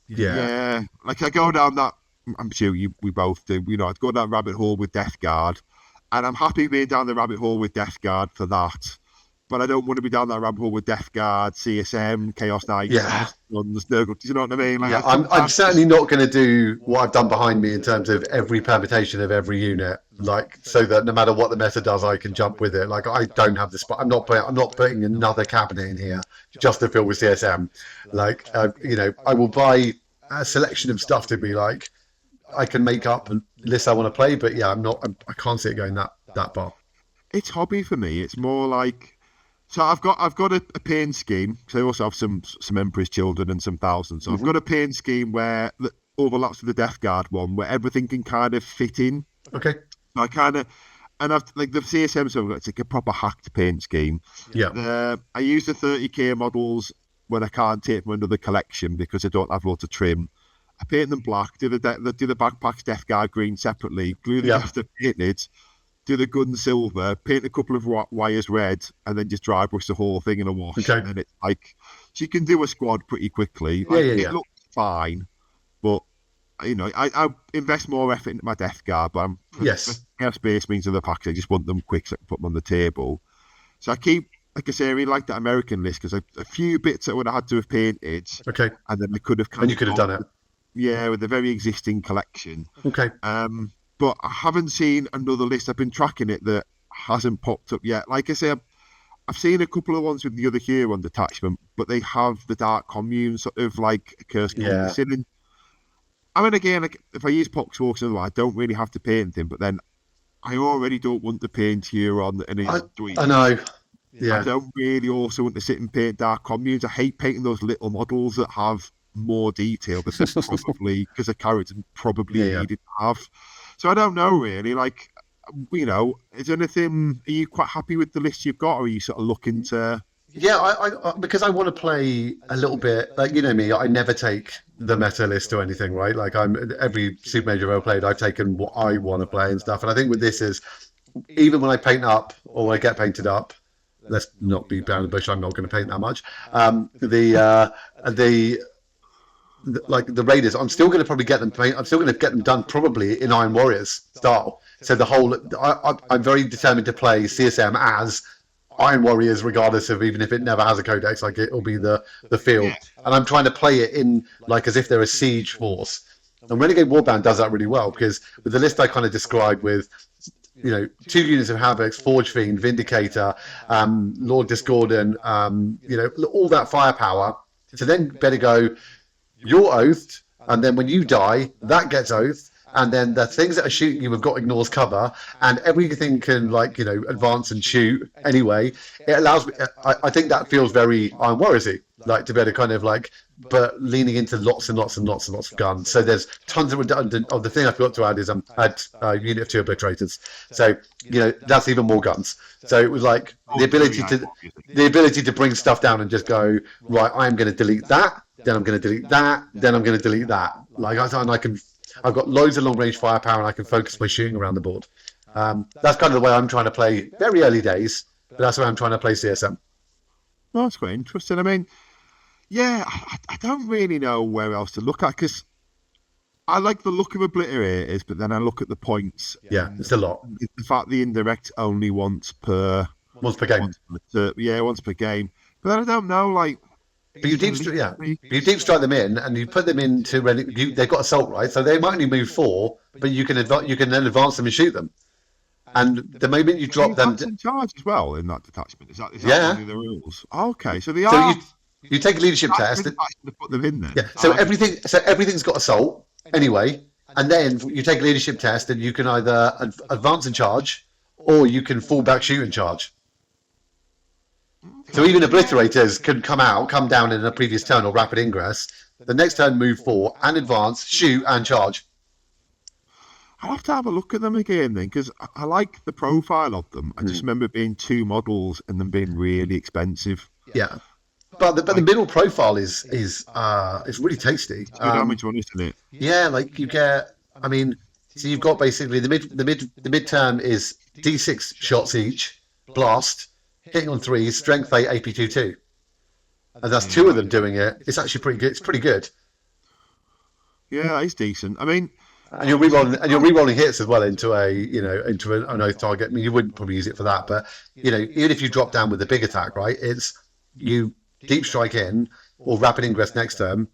Yeah. Like I go down that. I'm sure we both do. I'd go down rabbit hole with Death Guard, and I'm happy being down the rabbit hole with Death Guard for that. But I don't want to be down that rabbit hole with Death Guard, CSM, Chaos Knights, Nurgle. You know what I mean? Like, I'm certainly not going to do what I've done behind me in terms of every permutation of every unit, like so that no matter what the meta does, I can jump with it. Like I don't have the spot. I'm not putting another cabinet in here just to fill with CSM. Like I will buy a selection of stuff to be like I can make up a list I want to play, but I can't see it going that far. It's hobby for me. It's more like. So I've got a paint scheme. So I also have some Emperor's Children and some Thousands. So I've got a paint scheme where that overlaps with the Death Guard one, where everything can kind of fit in. Okay. I kind of, and I've like the CSM, so it's like a proper hacked paint scheme. Yeah. I use the 30k models when I can't take from another collection because I don't have lots of trim. I paint them black. Do the backpacks Death Guard green separately. Glue them after painted. Do the gun silver, paint a couple of wires red, and then just dry brush the whole thing in a wash. Okay. And then it's like, she can do a squad pretty quickly. It looks fine, but, I invest more effort into my Death Guard, but space means of the packs, I just want them quick so I can put them on the table. So I keep, like I say, I really like that American list, because a few bits that I would have had to have painted. Okay. And then I could have you could have done it. Yeah, with the very existing collection. Okay. But I haven't seen another list. I've been tracking it that hasn't popped up yet. Like I say, I've seen a couple of ones with the other Huron detachment, but they have the Dark Commune sort of like a Cursed Cultist in. I mean, again, like, if I use Poxwalkers, I don't really have to paint them, but then I already don't want to paint Huron and I know. Yeah. I don't really also want to sit and paint Dark Communes. I hate painting those little models that have more detail than probably, because the character probably needed to have. So I don't know really, like, is there anything, are you quite happy with the list you've got, or are you sort of looking to... Yeah, I because I want to play a little bit, like, me, I never take the meta list or anything, right? Like every Super Major I've played, I've taken what I want to play and stuff. And I think with this is, even when I paint up or when I get painted up, let's not be down the bush, I'm not going to paint that much. Like the Raiders, I'm still going to probably get them paint. I'm still going to get them done probably in Iron Warriors style. So I'm very determined to play CSM as Iron Warriors, regardless of even if it never has a codex. Like it'll be the field, and I'm trying to play it in like as if they're a siege force. And Renegade Warband does that really well, because with the list I kind of described with, 2 units of Havocs, Forge Fiend, Vindicator, Lord Discordant, all that firepower. So then better go. You're oathed, and then when you die, that gets oathed, and then the things that are shooting you have got ignores cover, and everything can advance and shoot anyway. It allows me. I think that feels very Iron Warriors-y, like to be able to kind of but leaning into lots and lots and lots and lots of guns. So there's tons of redundant. Oh, the thing I forgot to add is add a unit of 2 obliterators. So that's even more guns. So it was like the ability to bring stuff down and just go right. I'm going to delete that. Then I'm going to delete that. Then I'm going to delete that. I've got loads of long range firepower, and I can focus my shooting around the board. That's kind of the way I'm trying to play. Very early days, but that's the way I'm trying to play CSM. Oh, that's quite interesting. I mean, I don't really know where else to look at, because I like the look of obliterators, but then I look at the points. Yeah, it's a lot. The fact the indirect only once per game. Once per game. But then I don't know, like. But you deep strike them in, and you put them into they've got assault, right? So they might only move 4, but you can then advance them and shoot them. And the moment you drop them, in charge as well in that detachment. Is that Yeah. one of the rules? Okay, so they so are. you take a leadership That's test. to put them in then. Yeah. So everything's got assault anyway, and then you take a leadership test, and you can either advance and charge, or you can fall back, shoot and charge. So even obliterators can come down in a previous turn or rapid ingress. The next turn, move 4 and advance, shoot and charge. I'll have to have a look at them again then, because I like the profile of them. I just remember being 2 models and them being really expensive. Yeah, but the middle profile is really tasty. It's good damage one, isn't it? Yeah, like you get. I mean, so you've got basically the mid term is D6 shots each, blast, hitting on 3s, strength 8, AP 2/2, and that's 2 of them doing it. It's actually pretty good. It's pretty good. Yeah, it's decent. I mean. And you're rerolling hits as well into an oath target. I mean, you wouldn't probably use it for that, but even if you drop down with a big attack, right? It's you deep strike in or rapid ingress next turn,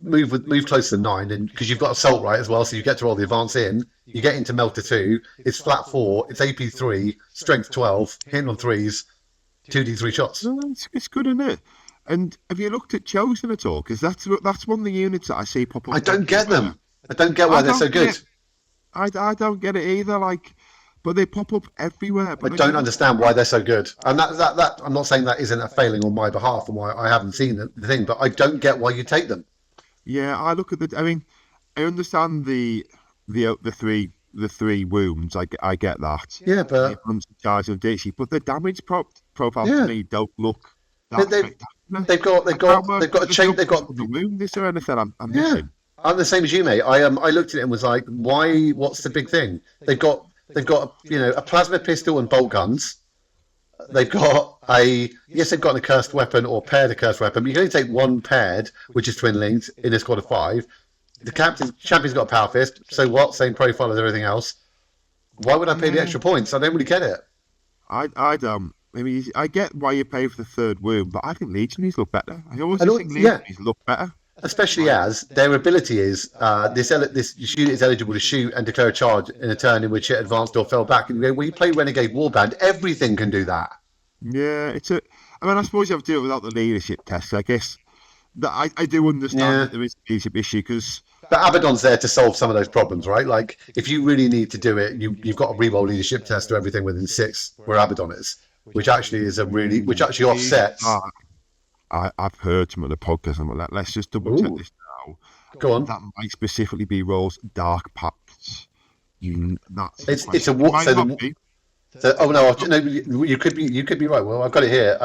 move closer than 9, and because you've got assault right as well, so you get to roll the advance in. You get into melter 2. It's flat 4. It's AP 3, strength 12, hitting on 3s, 2d3 shots. No, it's good, isn't it? And have you looked at Chosen at all? Because that's one of the units that I see pop up. I don't get them. I don't get why they're so good. I don't get it either. But they pop up everywhere. I don't understand why they're so good. And that I'm not saying that isn't a failing on my behalf and why I haven't seen the thing, but I don't get why you take them. Yeah, I look at I mean, I understand the 3 wounds. I get that. Yeah, but charge of ditchy, but the damage profile to me don't look. They've got a chain. They've got the wound. Is there anything I'm missing? I'm the same as you, mate. I looked at it and was like, why? What's the big thing? They've got a plasma pistol and bolt guns. They've got they've got a cursed weapon or paired a cursed weapon. But you can only take one paired, which is twin linked in a squad of 5. The champion's got a power fist. So what? Same profile as everything else. Why would I pay the extra points? I don't really get it. I don't. I mean, I get why you pay for the 3rd wound, but I think Legionaries look better. I always think Legionaries look better. Especially as their ability is this unit is eligible to shoot and declare a charge in a turn in which it advanced or fell back. And when you play Renegade Warband, everything can do that. Yeah, I mean, I suppose you have to do it without the leadership test. I guess that I do understand that there is a leadership issue because. But Abaddon's there to solve some of those problems, right? Like if you really need to do it, you've got to re-roll leadership test to everything within 6 where Abaddon is, which actually offsets. I've heard some of the podcasts. I'm like, let's just double check this now. Go on. That might specifically be roles Dark Pacts. It's a war. No, you could be right. Well, I've got it here.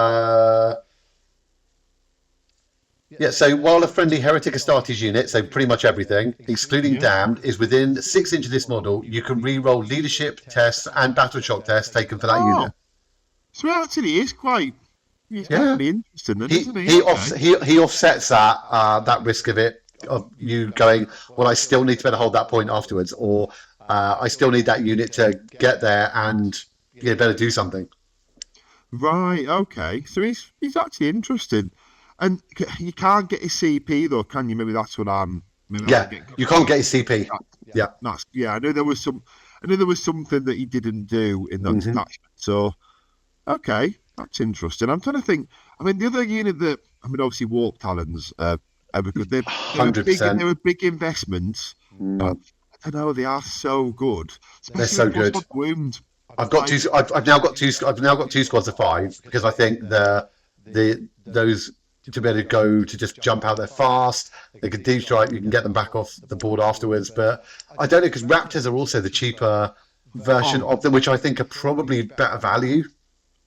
So while a friendly Heretic Astartes unit, so pretty much everything, excluding Damned, is within 6 inches of this model, you can re-roll leadership tests and battle shock tests taken for that unit. So it actually is quite. He's definitely interesting, then, isn't he? He offsets that risk of you going, well, I still need to better hold that point afterwards, or I still need that unit to get there and better do something. Right. Okay. So he's actually interesting, and you can't get his CP though, can you? Maybe that's what I'm. You can't get his CP. I know there was something that he didn't do in that detachment. So, okay. That's interesting. I'm trying to think. I mean, the other unit that obviously Warp Talons are good. They were big investments. But I don't know. They are so good. They're so good. Wound. I've now got two squads of 5 because I think those to be able to go to just jump out there fast. They can deep strike. You can get them back off the board afterwards. But I don't know because Raptors are also the cheaper version of them, which I think are probably better value.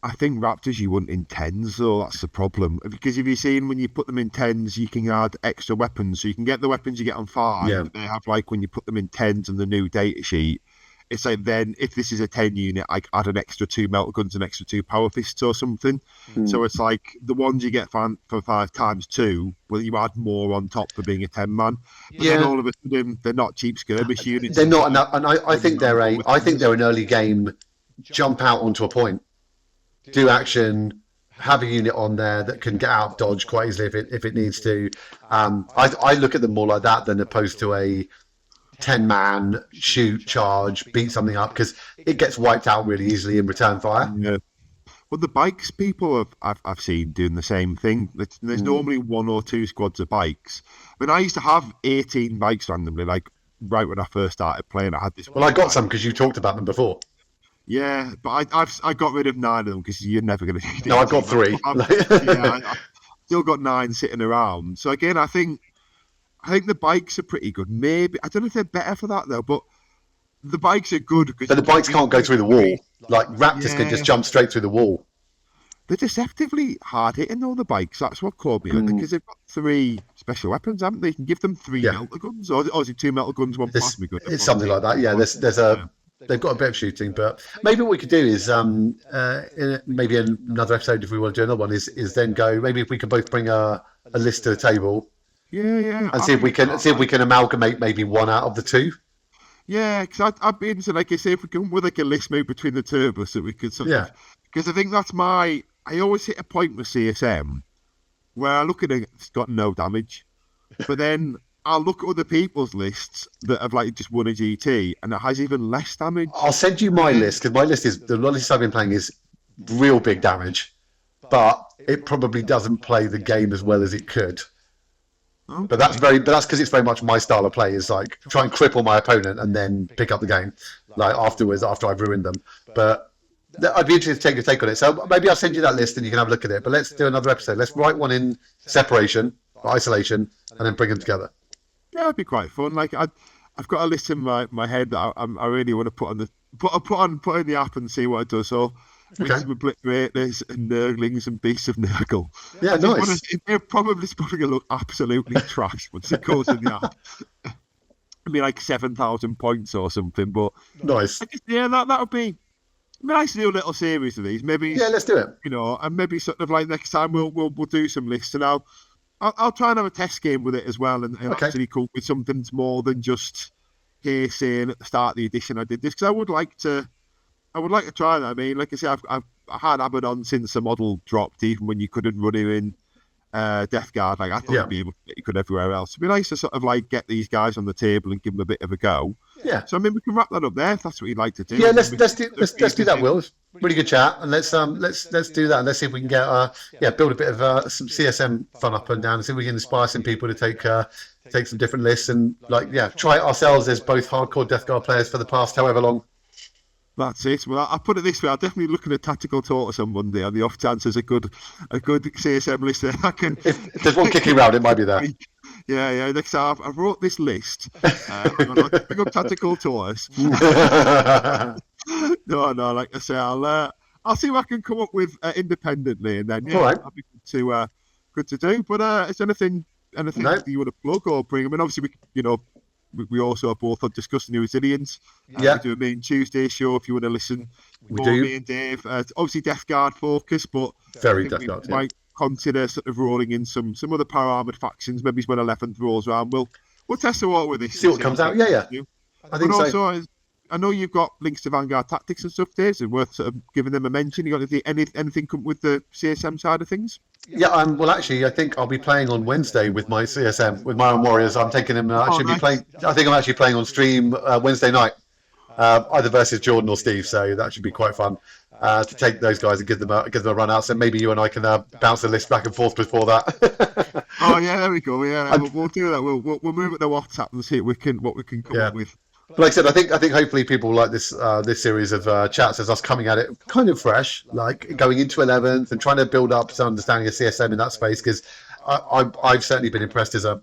I think Raptors you want in 10s though, that's the problem. Because if you've seen when you put them in 10s, you can add extra weapons. So you can get the weapons you get on 5. Yeah. They have when you put them in 10s in the new data sheet, it's like then if this is a 10 unit, I add an extra 2 melt guns, an extra 2 power fists or something. So it's like the ones you get for 5 times 2, well, you add more on top for being a 10 man. But then all of a sudden they're not cheap skirmish units. They're not, and I think they're an early game jump out onto a point. Do action, have a unit on there that can get out of dodge quite easily if it needs to. I look at them more like that than opposed to a 10-man shoot, charge, beat something up, because it gets wiped out really easily in return fire. Yeah. Well, the bikes people I've seen doing the same thing. There's normally 1 or 2 squads of bikes. I mean, I used to have 18 bikes randomly, like right when I first started playing. I had this. Well, I got some because you talked about them before. Yeah, but I got rid of 9 of them because you're never going to need it. No, I've got 3. I've still got 9 sitting around. So again, I think the bikes are pretty good. Maybe I don't know if they're better for that though, but the bikes are good. But the bikes can't go through the wall. Like Raptors can just jump straight through the wall. They're deceptively hard hitting though, the bikes. That's what caught me because they've got 3 special weapons, haven't they? You can give them 3 melter guns, or is it 2 melter guns, 1 plasma gun? It's something like that. Yeah, they've got a bit of shooting, but maybe what we could do is maybe another episode, if we want to do another one, is then go. Maybe if we can both bring a list to the table. Yeah. And see if we can amalgamate maybe one out of the 2. Yeah, because I'd be interested, like I say, if we come with like a list maybe between the 2 of us that we could sort of, because I think that's I always hit a point with CSM where I look at it, it's got no damage, but then I'll look at other people's lists that have like just won a GT and it has even less damage. I'll send you my list, because my list is, the list I've been playing is real big damage, but it probably doesn't play the game as well as it could. Okay. But that's because it's very much my style of play, is like try and cripple my opponent and then pick up the game like afterwards, after I've ruined them. But I'd be interested to take your take on it. So maybe I'll send you that list and you can have a look at it. But let's do another episode. Let's write one in separation, isolation, and then bring them together. Yeah, it'd be quite fun. Like I've got a list in my head that I really want to put in the app and see what it does. So Obliterators and Nurglings and Beasts of Nurgle. Yeah, nice. They're probably going to look absolutely trash once it goes in the app. It'd be like 7,000 points or something, but nice. That would be nice to do a little series of these. Maybe let's do it. And maybe sort of like next time we'll do some lists, and I'll try and have a test game with it as well, and actually come up with something more than just here saying at the start of the edition I did this, because I would like to try that. I mean, like I say, I had Abaddon since the model dropped, even when you couldn't run him in Death Guard. Like I thought you'd be able to get you could everywhere else. It'd be nice to sort of like get these guys on the table and give them a bit of a go. Yeah. So I mean, we can wrap that up there if that's what you'd like to do. Yeah, let's do that, Will. Really good chat, and let's do that, and let's see if we can get build a bit of some CSM fun up and down, and see if we can inspire some people to take some different lists and try it ourselves as both hardcore Death Guard players for the past however long. That's it. Well, I'll put it this way. I'll definitely be looking at Tactical Tortoise on Monday on the off chance there's a good CSM list there. If there's one kicking around, it might be there. Yeah. Next time, I wrote this list. I'm going to pick up Tactical Tortoise. No, like I say, I'll see what I can come up with independently, and then all right. That'll be good to do. But is there anything that you want to plug or bring? I mean, obviously, we also both are discussing New Resilience. We do a main Tuesday show if you want to listen. Me and Dave. Obviously Death Guard focus, but very Death Guard. Might consider sort of rolling in some other power armored factions. Maybe when 11th rolls around, we'll test the water with this. See what comes out. Yeah. I think so. Also, I know you've got links to Vanguard Tactics and stuff there, so worth sort of giving them a mention. You got anything come with the CSM side of things? Yeah, well, actually, I think I'll be playing on Wednesday with my CSM, with my Iron Warriors. I'm taking him. I think I'm actually playing on stream Wednesday night, either versus Jordan or Steve. So that should be quite fun to take those guys and give them a run out. So maybe you and I can bounce the list back and forth before that. Oh yeah, there we go. Yeah, we'll do that. We'll move it to WhatsApp and see what we can come up with. But like I said, I think hopefully people like this series of chats as us coming at it kind of fresh, like going into 11th and trying to build up some understanding of CSM in that space, because I've certainly been impressed as a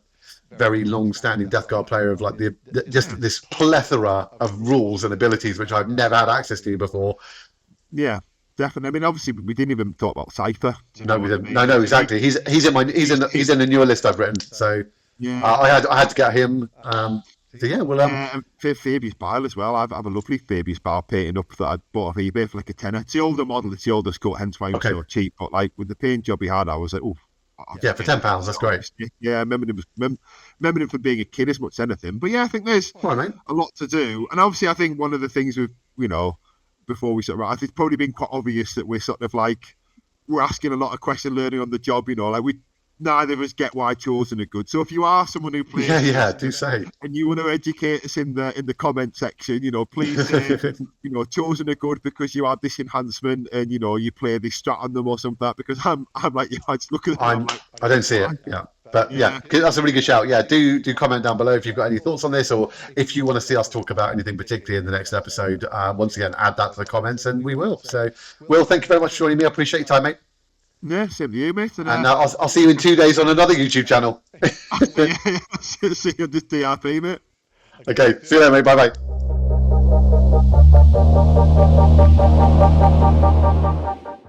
very long-standing Death Guard player of like just this plethora of rules and abilities which I've never had access to before. Yeah. Definitely. I mean, obviously, we didn't even talk about Cypher. No, we didn't. No, exactly. He's in the newer list I've written. So I had to get him. So yeah, well, Fabius Bile as well. I have a lovely Fabius Bile painting up that I bought off eBay for like a tenner. It's the older model, it's the older cut, hence why it was so cheap. But like with the paint job he had, I was like, oh, yeah, for £10, that's great. Yeah, I remember him from being a kid as much as anything. But yeah, I think there's a lot to do, and obviously, I think one of the things with before we sort of, I think it's probably been quite obvious that we're sort of like we're asking a lot of question learning on the job. Like neither of us get why Chosen are good. So if you are someone who plays, do say. and you want to educate us in the comment section, please say, Chosen are good because you add this enhancement and you play this strat on them or something. Because I'm like, I just look at them. I don't see it. Yeah. But yeah, that's a really good shout. Yeah, do comment down below if you've got any thoughts on this, or if you want to see us talk about anything particularly in the next episode. Once again, add that to the comments, and we will. So, Will, thank you very much for joining me. I appreciate your time, mate. Yeah, same to you, mate. And I'll see you in 2 days on another YouTube channel. See you on this DRP, mate. Okay, see you later, mate. Bye bye.